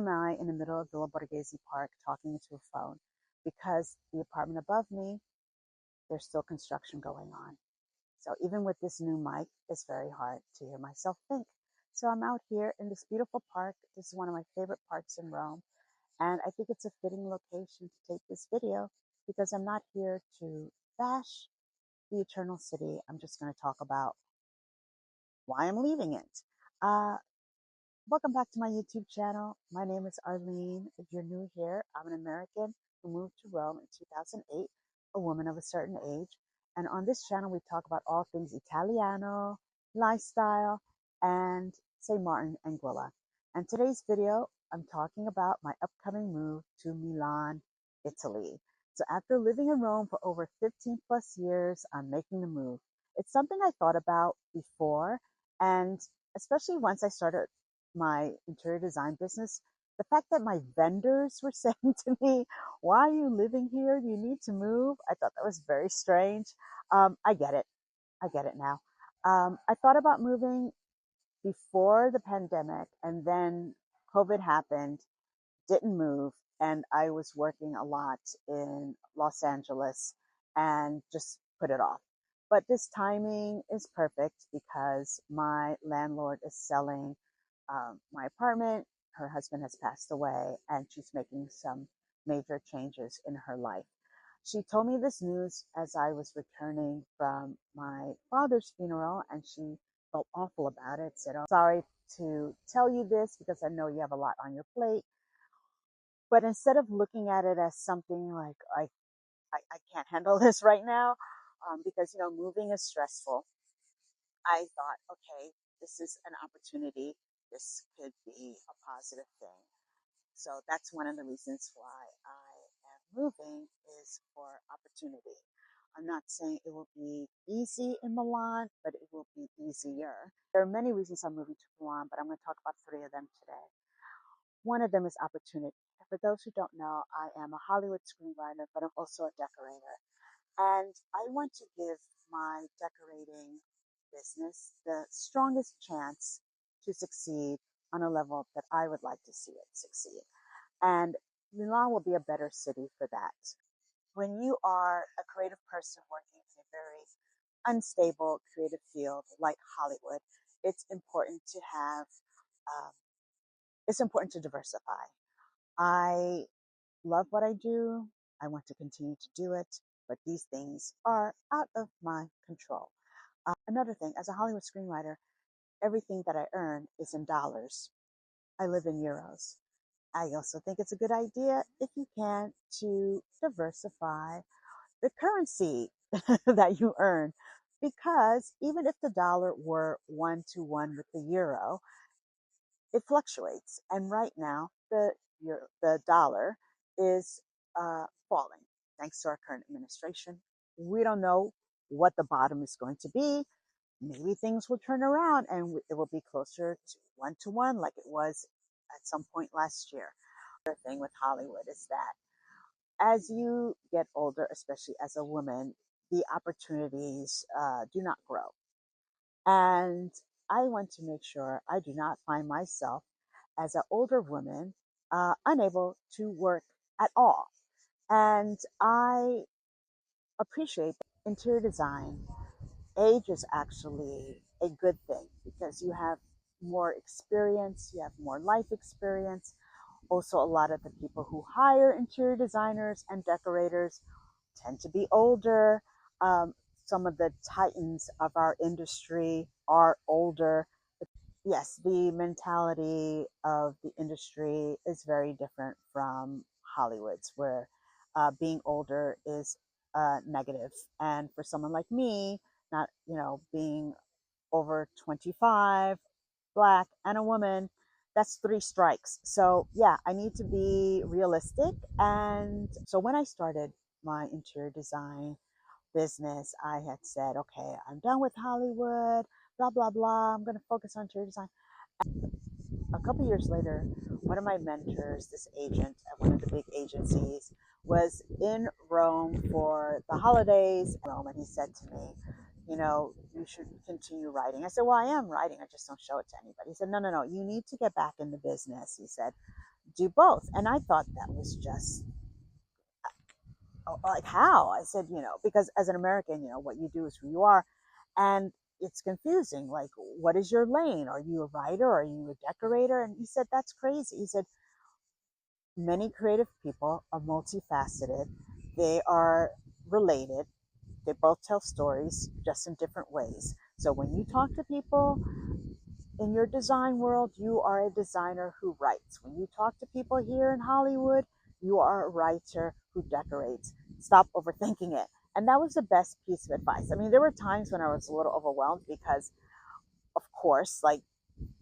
am I in the middle of Villa Borghese Park talking into a phone? Because the apartment above me, there's still construction going on. So even with this new mic, it's very hard to hear myself think. So I'm out here in this beautiful park. This is one of my favorite parks in Rome. And I think it's a fitting location to take this video because I'm not here to bash the Eternal City. I'm just going to talk about why I'm leaving it. Uh, Welcome back to my YouTube channel. My name is Arlene. If you're new here, I'm an American who moved to Rome in 2008, a woman of a certain age. And on this channel, we talk about all things Italiano, lifestyle, and St. Martin Anguilla. And today's video, I'm talking about my upcoming move to Milan, Italy. So after living in Rome for over 15 plus years, I'm making the move. It's something I thought about before, and especially once I started my interior design business, the fact that my vendors were saying to me, "Why are you living here? Do you need to move?" I thought that was very strange. I get it. I get it now. I thought about moving before the pandemic, and then COVID happened, didn't move, and I was working a lot in Los Angeles and just put it off. But this timing is perfect because my landlord is selling my apartment. Her husband has passed away, and she's making some major changes in her life. She told me this news as I was returning from my father's funeral, and she felt awful about it. Said, "Oh, sorry to tell you this because I know you have a lot on your plate." But instead of looking at it as something like, I can't handle this right now, because, moving is stressful, I thought, okay, this is an opportunity. This could be a positive thing. So that's one of the reasons why I am moving, is for opportunity. I'm not saying it will be easy in Milan, but it will be easier. There are many reasons I'm moving to Milan, but I'm going to talk about three of them today. One of them is opportunity. For those who don't know, I am a Hollywood screenwriter, but I'm also a decorator. And I want to give my decorating business the strongest chance to succeed on a level that I would like to see it succeed. And Milan will be a better city for that. When you are a creative person working in a very unstable creative field like Hollywood, it's important to have, um, it's important to diversify. I love what I do. I want to continue to do it, but these things are out of my control. Another thing, as a Hollywood screenwriter, everything that I earn is in dollars. I live in euros. I also think it's a good idea, if you can, to diversify the currency that you earn. Because even if the dollar were 1 to 1 with the euro, it fluctuates. And right now, the dollar is falling thanks to our current administration. We don't know what the bottom is going to be. Maybe things will turn around and it will be closer to 1 like it was at some point last year. The thing with Hollywood is that as you get older, especially as a woman, the opportunities do not grow. And I want to make sure I do not find myself as an older woman unable to work at all. And I appreciate that interior design. Age is actually a good thing because you have more experience, you have more life experience. Also, a lot of the people who hire interior designers and decorators tend to be older. Some of the titans of our industry are older. Yes, the mentality of the industry is very different from Hollywood's, where being older is negative. And for someone like me, not, being over 25, Black, and a woman, that's three strikes. So yeah, I need to be realistic. And so when I started my interior design business, I had said, okay, I'm done with Hollywood, blah, blah, blah. I'm going to focus on interior design. A couple years later, one of my mentors, this agent at one of the big agencies, was in Rome for the holidays in Rome, and he said to me, you should continue writing. I said, well, I am writing, I just don't show it to anybody. He said, no, you need to get back in the business. He said, do both. And I thought that was just like, how? I said, because as an American, what you do is who you are. And it's confusing. Like, what is your lane? Are you a writer? Are you a decorator? And he said, that's crazy. He said, many creative people are multifaceted. They are related. They both tell stories just in different ways. So when you talk to people in your design world, you are a designer who writes. When you talk to people here in Hollywood, you are a writer who decorates. Stop overthinking it. And that was the best piece of advice. I mean, there were times when I was a little overwhelmed because, of course, like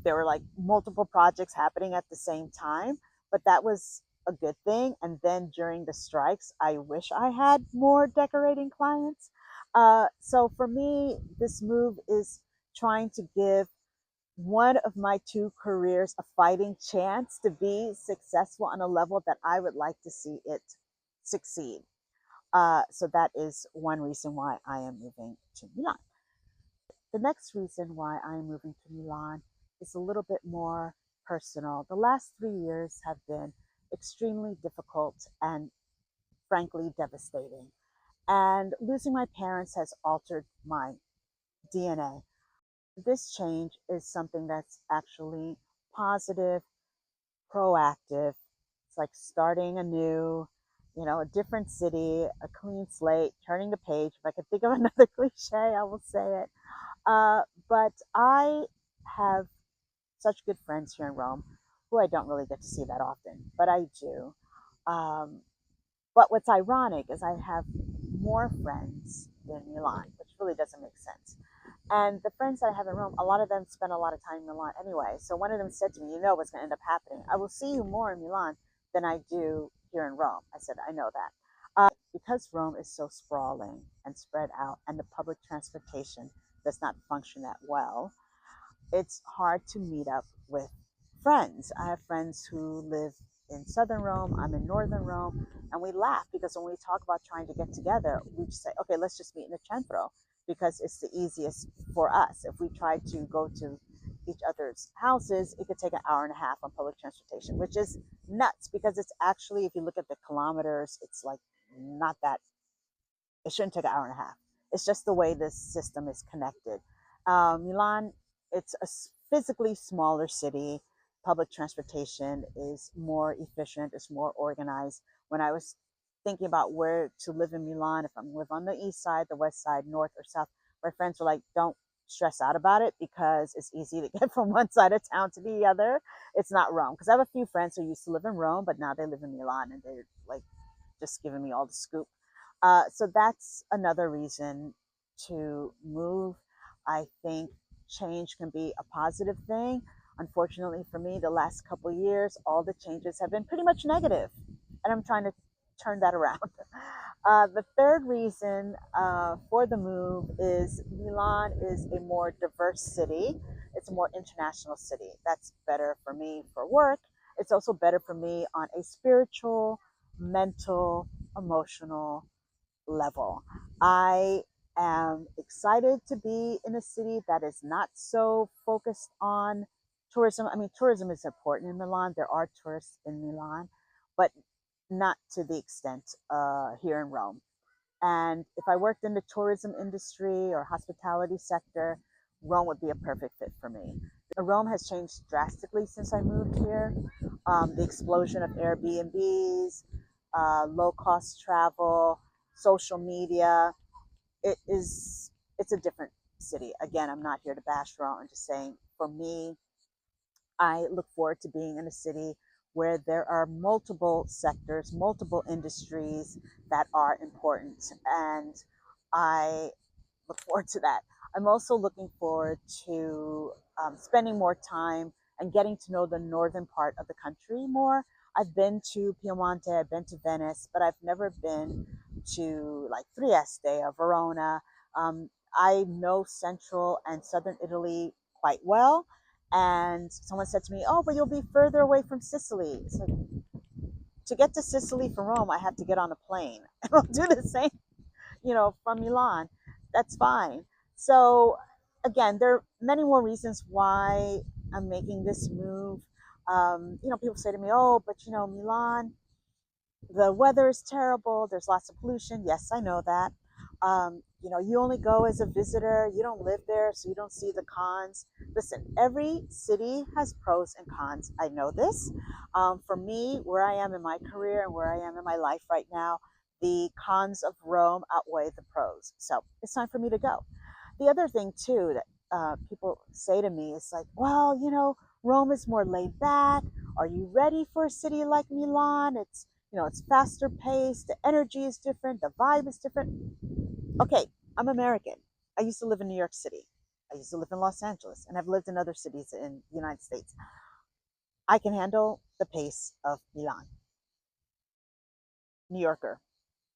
there were like multiple projects happening at the same time, but that was a good thing. And then during the strikes, I wish I had more decorating clients. So for me, this move is trying to give one of my two careers a fighting chance to be successful on a level that I would like to see it succeed. So that is one reason why I am moving to Milan. The next reason why I am moving to Milan is a little bit more personal. The last 3 years have been extremely difficult and frankly devastating. And losing my parents has altered my DNA. This change is something that's actually positive, proactive. It's like starting anew, a different city, a clean slate, turning the page. If I could think of another cliche, I will say it. But I have such good friends here in Rome who I don't really get to see that often, but I do. Um, but what's ironic is I have more friends in Milan, which really doesn't make sense. And the friends that I have in Rome, a lot of them spend a lot of time in Milan anyway. So one of them said to me, what's going to end up happening? I will see you more in Milan than I do here in Rome. I said, I know that. Because Rome is so sprawling and spread out, and the public transportation does not function that well, it's hard to meet up with friends. I have friends who live in southern Rome, I'm in northern Rome, and we laugh because when we talk about trying to get together, we just say, okay, let's just meet in the centro because it's the easiest for us. If we try to go to each other's houses, it could take an hour and a half on public transportation, which is nuts because it's actually, if you look at the kilometers, it's like not that, it shouldn't take an hour and a half. It's just the way this system is connected. Milan, it's a physically smaller city. Public transportation is more efficient, it's more organized. When I was thinking about where to live in Milan, if I'm live on the east side, the west side, north or south, my friends were like, don't stress out about it because it's easy to get from one side of town to the other. It's not Rome. Because I have a few friends who used to live in Rome, but now they live in Milan and they're like just giving me all the scoop. So that's another reason to move. I think change can be a positive thing. Unfortunately for me, the last couple of years, all the changes have been pretty much negative, and I'm trying to turn that around. The third reason for the move is Milan is a more diverse city. It's a more international city. That's better for me for work. It's also better for me on a spiritual, mental, emotional level. I am excited to be in a city that is not so focused on tourism. I mean, tourism is important in Milan. There are tourists in Milan, but not to the extent here in Rome. And if I worked in the tourism industry or hospitality sector, Rome would be a perfect fit for me. Rome has changed drastically since I moved here. The explosion of Airbnbs, low cost travel, social media. It's a different city. Again, I'm not here to bash Rome. I'm just saying, for me, I look forward to being in a city where there are multiple sectors, multiple industries that are important. And I look forward to that. I'm also looking forward to spending more time and getting to know the northern part of the country more. I've been to Piemonte, I've been to Venice, but I've never been to like Trieste or Verona. I know central and southern Italy quite well. And someone said to me, oh, but you'll be further away from Sicily. It's like, to get to Sicily from Rome, I have to get on a plane. I'll do the same from Milan, that's fine. So again, there are many more reasons why I'm making this move. People say to me, oh, but Milan, the weather is terrible. There's lots of pollution. Yes, I know that. You only go as a visitor. You don't live there, so you don't see the cons. Listen, every city has pros and cons. I know this. For me, where I am in my career and where I am in my life right now, the cons of Rome outweigh the pros. So it's time for me to go. The other thing, too, that people say to me is like, well, Rome is more laid back. Are you ready for a city like Milan? It's faster paced, the energy is different, the vibe is different. Okay, I'm American. I used to live in New York City. I used to live in Los Angeles, and I've lived in other cities in the United States. I can handle the pace of Milan. New Yorker.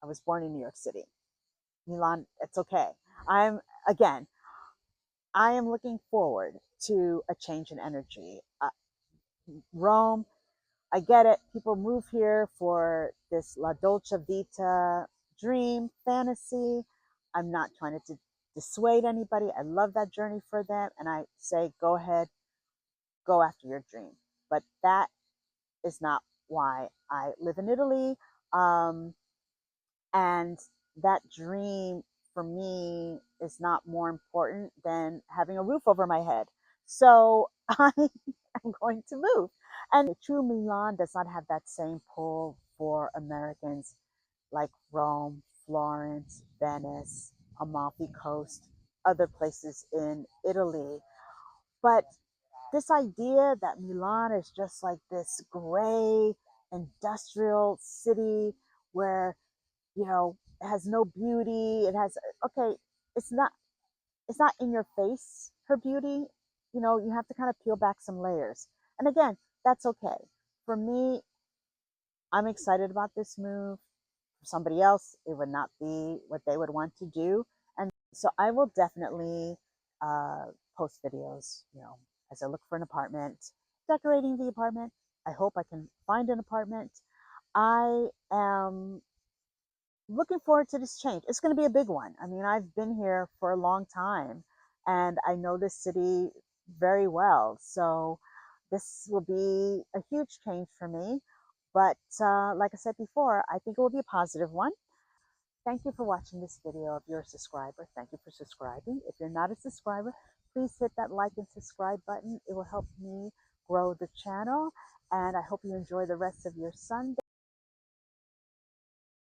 I was born in New York City. Milan, it's okay. I'm, again, I am looking forward to a change in energy. Rome, I get it. People move here for this La Dolce Vita dream, fantasy. I'm not trying to dissuade anybody. I love that journey for them. And I say, go ahead, go after your dream. But that is not why I live in Italy. Um, and that dream for me is not more important than having a roof over my head. So I am going to move. And true Milan does not have that same pull for Americans like Rome, Florence, Venice, Amalfi Coast, other places in Italy. But this idea that Milan is just like this gray industrial city where it has no beauty. It has, okay, it's not, it's not in your face, her beauty. You have to kind of peel back some layers. And again, that's okay. For me, I'm excited about this move. For somebody else, it would not be what they would want to do. And so I will definitely uh, post videos, as I look for an apartment, decorating the apartment. I hope I can find an apartment. I am looking forward to this change. It's going to be a big one. I mean, I've been here for a long time and I know this city very well. So this will be a huge change for me. But like I said before, I think it will be a positive one. Thank you for watching this video. If you're a subscriber, thank you for subscribing. If you're not a subscriber, please hit that like and subscribe button. It will help me grow the channel. And I hope you enjoy the rest of your Sunday.